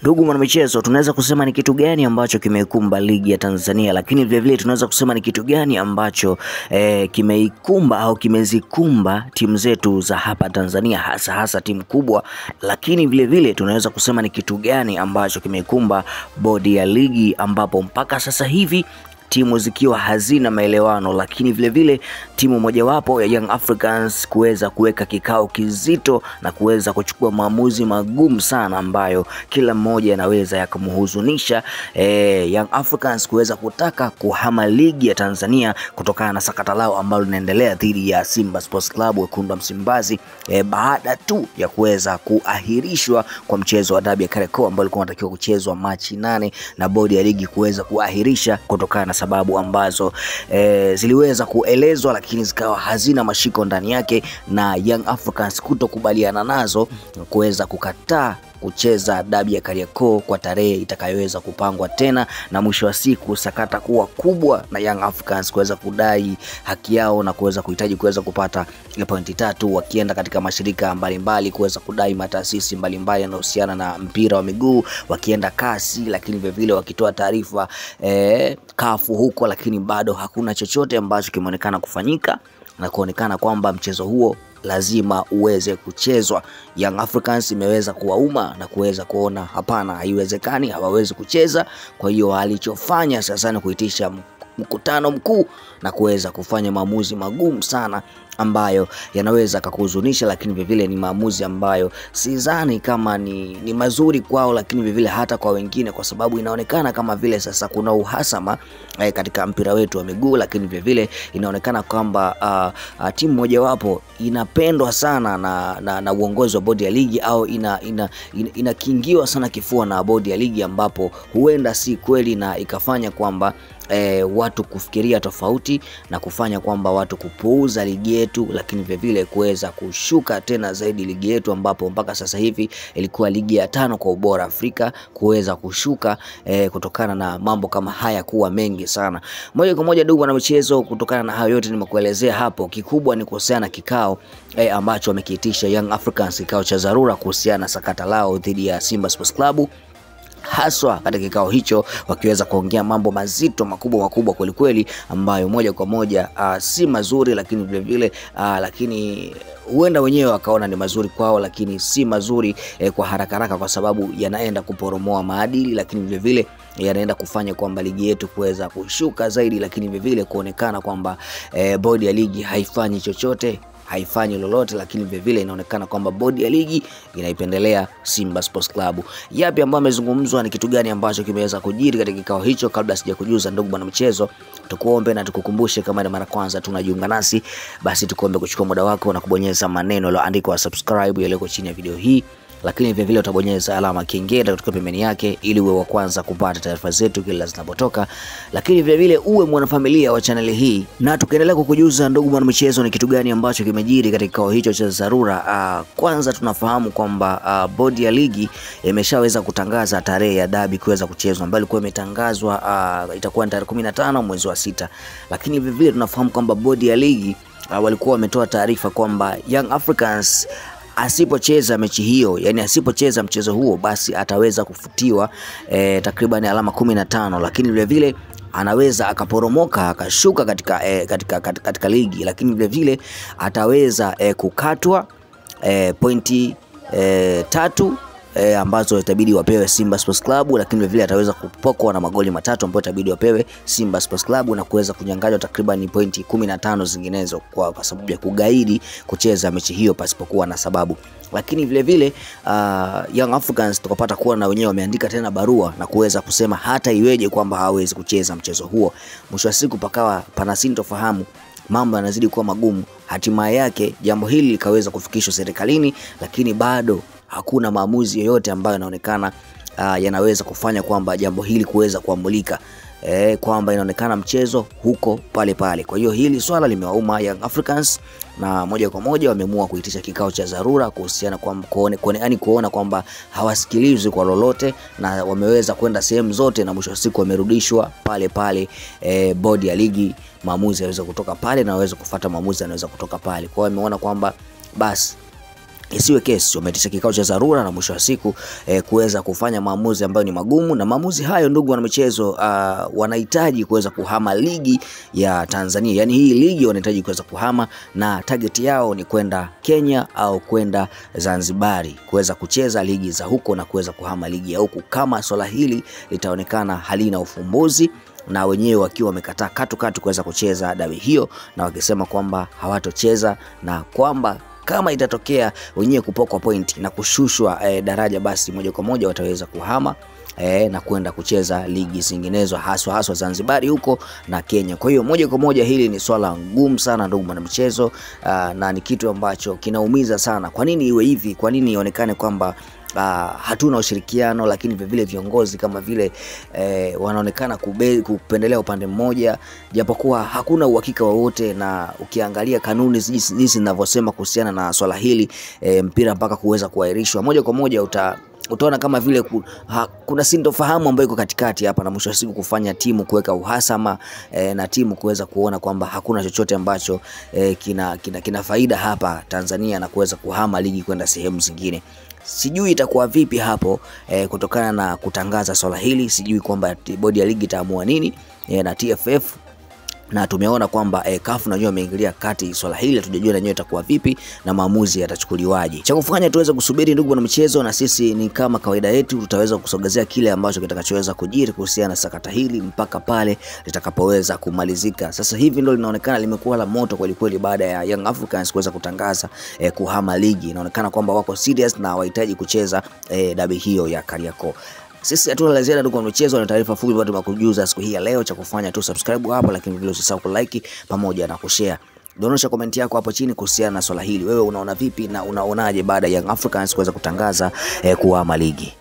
Ndugu mwanamichezo, tunaweza kusema ni kitu gani ambacho kimeikumba ligi ya Tanzania, lakini vile vile tunaweza kusema ni kitu gani ambacho kimeikumba au kimezikumba timu zetu za hapa Tanzania, hasa timu kubwa, lakini vile vile tunaweza kusema ni kitu gani ambacho kimeikumba bodi ya ligi, ambapo mpaka sasa hivi timu zikiwa hazina maelewano, lakini vile vile timu mojawapo ya Young Africans kuweza kuweka kikao kizito na kuweza kuchukua maamuzi magumu sana ambayo kila mmoja anaweza yakamhuzunisha Young Africans kuweza kutaka kuhama ligi ya Tanzania kutokana na sakata lao ambalo linaendelea dhidi ya Simba Sports Club wekundu wa Msimbazi, baada tu ya kuweza kuahirishwa kwa mchezo wa dabi ya Kariakoo ambao ulikuwa unatakiwa kuchezwa Machi 8 na bodi ya ligi kuweza kuahirisha kutokana na sababu ambazo ziliweza kuelezwa lakini zikawa hazina mashiko ndani yake, na Young Africans kutokubaliana nazo kuweza kukataa kucheza dabi ya Kariakoo kwa tarehe itakayoweza kupangwa tena, na mwisho wa siku sakata kuwa kubwa na Young Africans kuweza kudai haki yao na kuweza kuhitaji kuweza kupata pointi 3, wakienda katika mashirika mbalimbali kuweza kudai mataasisi mbalimbali yanayohusiana na mpira wa miguu, wakienda kasi, lakini vile vile wakitoa taarifa kafu huko, lakini bado hakuna chochote ambacho kimeonekana kufanyika na kuonekana kwamba mchezo huo lazima uweze kuchezwa. Young Africans imeweza kuwauma na kuweza kuona hapana, haiwezekani, hawawezi kucheza. Kwa hiyo alichofanya sasa ni kuitisha mkutano mkuu na kuweza kufanya maamuzi magumu sana ambayo yanaweza kukuhuzunisha, lakini vile vile ni maamuzi ambayo sidhani kama ni mazuri kwao, lakini vile vile hata kwa wengine, kwa sababu inaonekana kama vile sasa kuna uhasama katika mpira wetu wa miguu, lakini vile vile inaonekana kwamba timu mojawapo inapendwa sana na uongozi wa bodi ya ligi, au inakingiwa sana kifua na bodi ya ligi, ambapo huenda si kweli na ikafanya kwamba watu kufikiria tofauti na kufanya kwamba watu kupuuza ligi yetu, lakini vile vile kuweza kushuka tena zaidi ligi yetu, ambapo mpaka sasa hivi ilikuwa ligi ya 5 kwa ubora Afrika, kuweza kushuka kutokana na mambo kama haya kuwa mengi sana. Moja kwa moja, ndugu wana michezo, kutokana na hayo yote nimekuelezea hapo, kikubwa ni kuhusiana na kikao ambacho wamekiitisha Young Africans, kikao cha dharura kuhusiana na sakata lao dhidi ya Simba Sports Club. Haswa katika kikao hicho wakiweza kuongea mambo mazito makubwa kweli, ambayo moja kwa moja si mazuri, lakini vile vile lakini huenda wenyewe wakaona ni mazuri kwao, lakini si mazuri kwa haraka kwa sababu yanaenda kuporomoa maadili, lakini vile vile yanaenda kufanya kwamba ligi yetu kuweza kushuka zaidi, lakini vile vile kuonekana kwamba bodi ya ligi haifanyi chochote, haifanyi lolote, lakini vile vile inaonekana kwamba bodi ya ligi inaipendelea Simba Sports Club. Yapi ambayo amezungumzwa, ni kitu gani ambacho kimeweza kujiri katika kikao hicho? Kabla sijakujuza, ndugu bwana mchezo, tukuombe na tukukumbushe, kama ni mara kwanza tunajiunga nasi, basi tukuombe kuchukua muda wako na kubonyeza maneno yaliyoandikwa subscribe yaliyoko chini ya video hii, lakini vile vile utabonyeza alama kengele kutoka pembeni yake ili uwe wa kwanza kupata taarifa zetu kila zinapotoka, lakini vile vile uwe mwanafamilia wa channel hii, na tukiendelea kukujuza ndugu mwana michezo ni kitu gani ambacho kimejiri katika kikao hicho cha dharura. Kwanza tunafahamu kwamba bodi ya ligi imeshaweza kutangaza tarehe ya dabi kuweza kuchezwa, ambayo ilikuwa imetangazwa itakuwa tarehe 15 mwezi wa 6, lakini vile vile tunafahamu kwamba bodi ya ligi walikuwa wametoa taarifa kwamba Young Africans asipocheza mechi hiyo, yani asipocheza mchezo huo, basi ataweza kufutiwa takriban alama 15, lakini vile vile anaweza akaporomoka akashuka katika ligi, lakini vile vile ataweza kukatwa pointi 3 ambazo itabidi wapewe Simba Sports Club, lakini vile vile ataweza kupokwa na magoli 3 ambayo itabidi wapewe Simba Sports Club, na kuweza kunyang'anywa takriban pointi 15 zinginezo kwa sababu ya kugaidi kucheza mechi hiyo pasipokuwa na sababu. Lakini vile vile Young Africans tukapata kuwa na wenyewe wameandika tena barua na kuweza kusema hata iweje kwamba hawezi kucheza mchezo huo. Mwisho wa siku pakawa panasintofahamu, mambo yanazidi kuwa magumu. Hatimaye yake jambo hili likaweza kufikishwa serikalini, lakini bado hakuna maamuzi yoyote ambayo yanaonekana yanaweza kufanya kwamba jambo hili kuweza kuamulika, kwamba inaonekana mchezo huko pale. Kwa hiyo hili swala limewauma Young Africans, na moja kwa moja wameamua kuitisha kikao cha dharura kuhusiana kuona kwamba hawasikilizwi kwa lolote, na wameweza kwenda sehemu zote, na mwisho wa siku wamerudishwa pale bodi ya ligi, maamuzi yaweza kutoka pale na waweza kufuata maamuzi yanaweza kutoka pale. Kwa hiyo wameona kwamba basi isiwe kesi. Wameitisha kikao cha dharura na mwisho wa siku kuweza kufanya maamuzi ambayo ni magumu, na maamuzi hayo, ndugu wana michezo, wanahitaji kuweza kuhama ligi ya Tanzania. Yani hii ligi wanahitaji kuweza kuhama, na target yao ni kwenda Kenya au kwenda Zanzibari kuweza kucheza ligi za huko na kuweza kuhama ligi ya huko, kama swala hili litaonekana halina ufumbuzi, na wenyewe wakiwa wamekataa katu kuweza kucheza dabi hiyo, na wakisema kwamba hawatocheza, na kwamba kama itatokea wenyewe kupokwa point na kushushwa daraja, basi moja kwa moja wataweza kuhama na kwenda kucheza ligi zinginezo, haswa Zanzibari huko na Kenya. Kwa hiyo moja kwa moja hili ni swala ngumu sana, ndugu mwanamichezo, na ni kitu ambacho kinaumiza sana. Kwa nini iwe hivi? Kwa nini ionekane kwamba hatuna ushirikiano, lakini vile viongozi kama vile wanaonekana kupendelea upande mmoja, japokuwa hakuna uhakika wowote, na ukiangalia kanuni jinsi zinavyosema kuhusiana na swala hili, mpira mpaka kuweza kuahirishwa, moja kwa moja utaona kama vile kuna sintofahamu ambayo iko katikati hapa, na mwisho wa siku kufanya timu kuweka uhasama na timu kuweza kuona kwamba hakuna chochote ambacho kina faida hapa Tanzania, na kuweza kuhama ligi kwenda sehemu zingine. Sijui itakuwa vipi hapo kutokana na kutangaza swala hili. Sijui kwamba bodi ya ligi itaamua nini na TFF, na tumeona kwamba CAF najua ameingilia kati swala hili, hatujajua lenyewe itakuwa vipi na maamuzi yatachukuliwaje. Cha kufanya tuweze kusubiri, ndugu na michezo, na sisi ni kama kawaida yetu tutaweza kusogezea kile ambacho kitakachoweza kujiri kuhusiana na sakata hili mpaka pale litakapoweza kumalizika. Sasa hivi ndio linaonekana limekuwa la moto kweli kweli baada ya Young Africans kuweza kutangaza kuhama ligi. Inaonekana kwamba wako serious na wahitaji kucheza dabi hiyo ya Kariakoo. Sisi hatuna la ziada, ndugu michezo, na taarifa fupi bado tunakujuza siku hii ya leo. Cha kufanya tu subscribe hapo, lakini vile usisahau kulike pamoja na kushare. Dondosha komenti yako hapo chini kuhusiana na swala hili. Wewe unaona vipi na unaonaje baada ya Young Africans kuweza kutangaza kuhama ligi?